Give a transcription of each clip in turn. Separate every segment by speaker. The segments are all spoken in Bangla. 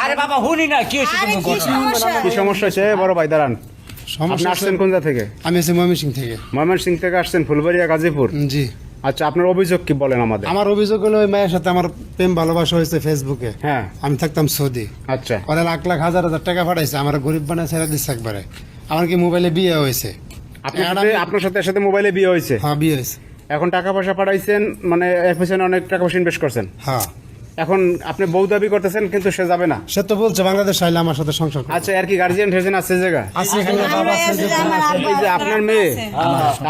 Speaker 1: আরে বাবা হুনি না কি হয়েছে
Speaker 2: কি সমস্যা হয়েছে বড় ভাই দাঁড়ান। আপনি আসছেন কোন জায়গা থেকে?
Speaker 3: আমি আছি ময়মনসিংহ থেকে।
Speaker 2: ময়মনসিংহ থেকে আসছেন ফুলবাড়িয়া গাজীপুর?
Speaker 3: জি।
Speaker 2: আচ্ছা, আপনার অভিযোগ কি বলেন আমাদের।
Speaker 3: আমার অভিযোগ হলো ওই মেয়ের সাথে আমার প্রেম ভালোবাসা হয়েছে ফেসবুকে।
Speaker 2: হ্যাঁ,
Speaker 3: আমি থাকতাম সৌদি।
Speaker 2: আচ্ছা,
Speaker 3: ওরা লাখ লাখ হাজার হাজার টাকা পাঠাইছে, আমার গরিব বানায় ছেড়ে দিচ্ছে একবারে। আমার কি মোবাইলে বিয়ে হয়েছে?
Speaker 2: আপনার সাথে মোবাইলে বিয়ে হয়েছে?
Speaker 3: হ্যাঁ, বিয়ে হয়েছে।
Speaker 2: এখন টাকা পয়সা পাঠাইছেন, মানে এর পেছনে অনেক টাকা পয়সা ইনভেস্ট করছেন।
Speaker 3: হ্যাঁ।
Speaker 2: এখন আপনি বউ দাবি করতেছেন, কিন্তু সে যাবে না।
Speaker 3: সে তো বলছে বাংলাদেশ আইলে আমার সাথে সংসার করবে।
Speaker 2: আচ্ছা, আর কি গার্জিয়ান ঠার্জিয়ান আছে জায়গা?
Speaker 3: আছে এখানে বাবা আছে,
Speaker 2: এই যে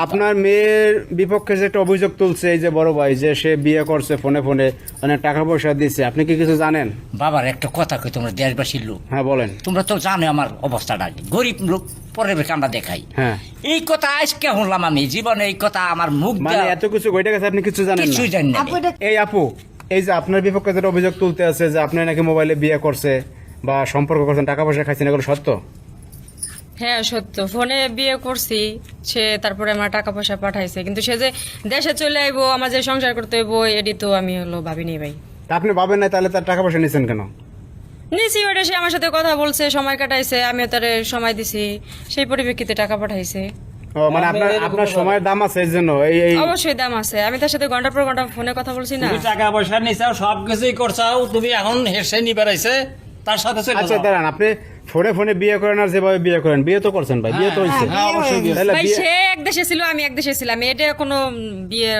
Speaker 2: আপনার মেয়ের বিপক্ষে যে একটা অভিযোগ তুলছে এই যে বড় ভাই, যে সে বিয়ে করছে ফোনে ফোনে অনেক টাকা পয়সা দিচ্ছে, আপনি কি কিছু জানেন?
Speaker 1: বাবার একটা কথা কই, তোমরা দেশবাসীর লোক।
Speaker 2: হ্যাঁ বলেন।
Speaker 1: তোমরা তো জানো আমার অবস্থাটা, গরিব লোক পরের আমরা দেখাই।
Speaker 2: হ্যাঁ,
Speaker 1: এই কথা আজকে শুনলাম আমি জীবনে, এই কথা আমার মুখ
Speaker 2: মানে এত কিছু ঘটে গেছে, আপনি কিছু জানেন না?
Speaker 1: কিছুই জানি না।
Speaker 2: এই আপু, এই যে আপনার বিপক্ষে যেটা অভিযোগ তুলতে আছে যে আপনি নাকি মোবাইলে বিয়ে করছে বা সম্পর্ক করছেন, টাকা পয়সা খাইছেন, এগুলো সত্য?
Speaker 4: হ্যাঁ সত্য, ফোনে বিয়ে করছি, সে তারপরে আমার টাকা পয়সা পাঠাইছে, কিন্তু সে যে দেশে চলে আইবো, আমার যে সংসার করতে হইব, এটি তো আমি ভাবিনি ভাই।
Speaker 2: তা আপনি ভাবেন নাই, তাহলে তার টাকা পয়সা নিছেন কেন?
Speaker 4: নিছি, ওটা সে আমার সাথে কথা বলছে, সময় কাটাইছে, আমিও তার সময় দিছি, সেই পরিপ্রেক্ষিতে টাকা পাঠাইছে।
Speaker 2: ও মানে আপনার সময়ের দাম আছে এই জন্য? এই
Speaker 4: অবশ্যই দাম আছে, আমি তার সাথে ঘন্টার পর ঘন্টা ফোনে কথা বলছি না।
Speaker 5: তুমি টাকা পয়সা নিছাও, সবকিছুই করছাও, তুমি এখন হেসে নি বেড়াইছে তার সাথে চলে
Speaker 2: আচ্ছা
Speaker 5: যাও।
Speaker 2: দাঁড়ান, আপনি ফোনে বিয়ে করেন আর যেভাবে বিয়ে করেন, বিয়ে তো করছেন ভাই, বিয়ে তো হয়েছে। তাহলে
Speaker 4: ভাই
Speaker 2: বিয়ে-
Speaker 4: সে এক দেশে ছিল, আমি এক দেশে ছিলাম, এটা কোনো বিয়ে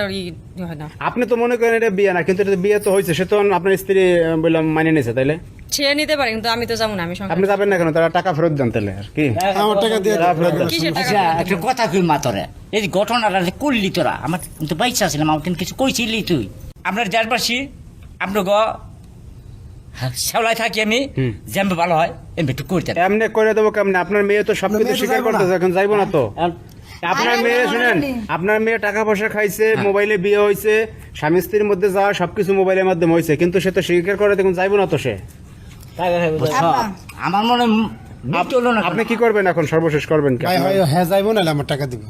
Speaker 4: হয় না।
Speaker 2: আপনি তো মনে করেন এটা বিয়ে না, কিন্তু এটা তো বিয়ে তো হয়েছে, সে তো আপনার স্ত্রী বললাম মানে নিয়েছে, তাইলে
Speaker 4: সে নিতে পারে, কিন্তু আমি তো যাবো না, আমি সংসার
Speaker 2: আপনি যাবেন না কেন? তারা টাকা ফেরত দেন তাহলে, আর কি
Speaker 3: আমার টাকা দিয়ে
Speaker 2: টাকা ফেরত দেন।
Speaker 4: কিসের টাকা?
Speaker 1: আচ্ছা একটা কথা কই মা, তোরা এই যে ঘটনাটা যে করলি তোরা, আমার তো বাইচা ছিলাম, আমার কিন্তু কিছু কইছিলি তুই। আপনার দেশবাসী আপনার শেওলাই থাকি আমি, যেমন ভালো হয় এমনি একটু করতে।
Speaker 2: এমনি করে দেবো কেমনে? আপনার মেয়ে তো সবকিছু
Speaker 3: মেয়ে তো
Speaker 2: স্বীকার
Speaker 3: যাইবো না।
Speaker 2: করতেছে, এখন যাইবো না তো। আপনার মেয়ে শুনেন, আপনার মেয়ে টাকা পয়সা খাইছে, মোবাইলে বিয়ে হয়েছে, স্বামী স্ত্রীর মধ্যে যাওয়া সবকিছু মোবাইলের মাধ্যমে হয়েছে, কিন্তু সে তো স্বীকার করে, দেখুন যাইবো না তো সে।
Speaker 1: আমার মনে হলো না।
Speaker 2: আপনি কি করবেন এখন? সর্বশেষ করবেন কি?
Speaker 3: ভাই হয় হ্যাঁ যাইবো না, আমার টাকা দিব।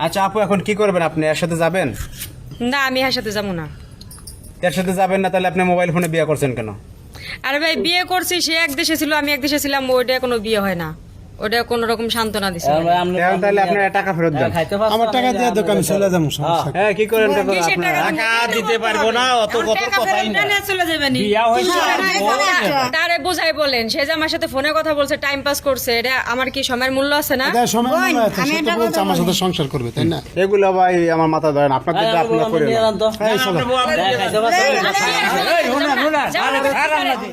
Speaker 2: আচ্ছা আপু, এখন কি করবেন আপনি? এর সাথে যাবেন?
Speaker 4: না, আমি এর সাথে যাবো না।
Speaker 2: এর সাথে যাবেন না, তাহলে আপনি মোবাইল ফোনে বিয়ে করছেন কেন?
Speaker 4: আরে ভাই, বিয়ে করছি, সে এক দেশে ছিল, আমি এক দেশে ছিলাম, ওইটা কোনো বিয়ে হয় না, ওটা কোন রকম সান্ত্বনা দিছে।
Speaker 2: এখন তাহলে আপনার টাকা ফেরত দেন।
Speaker 3: আমার টাকা দিয়ে দোকানে চলে যাবো, সমস্যা কি?
Speaker 2: হ্যাঁ, কি করেন কাকা?
Speaker 4: কিসের টাকা?
Speaker 5: টাকা দিতে পারবো না, অত কত কথাই না।
Speaker 4: চলে যাবেনি।
Speaker 5: বিয়া হয়েছে
Speaker 4: তারে বুঝাই বলেন, সে যে আমার সাথে ফোনে কথা বলছে, টাইম পাস করছে, এটা আমার কি সময়ের মূল্য আছে না?
Speaker 3: এটা সময় মনে আছে, সে তো বলছে আমার সাথে সংসার করবে, তাই না?
Speaker 2: এগুলো ভাই আমার মাথা ধরেন, আপনার দিকে আপনারা করেন না।
Speaker 3: এই চলো।
Speaker 1: এই, হুনা, হুনা, আরে খারাপ না দে।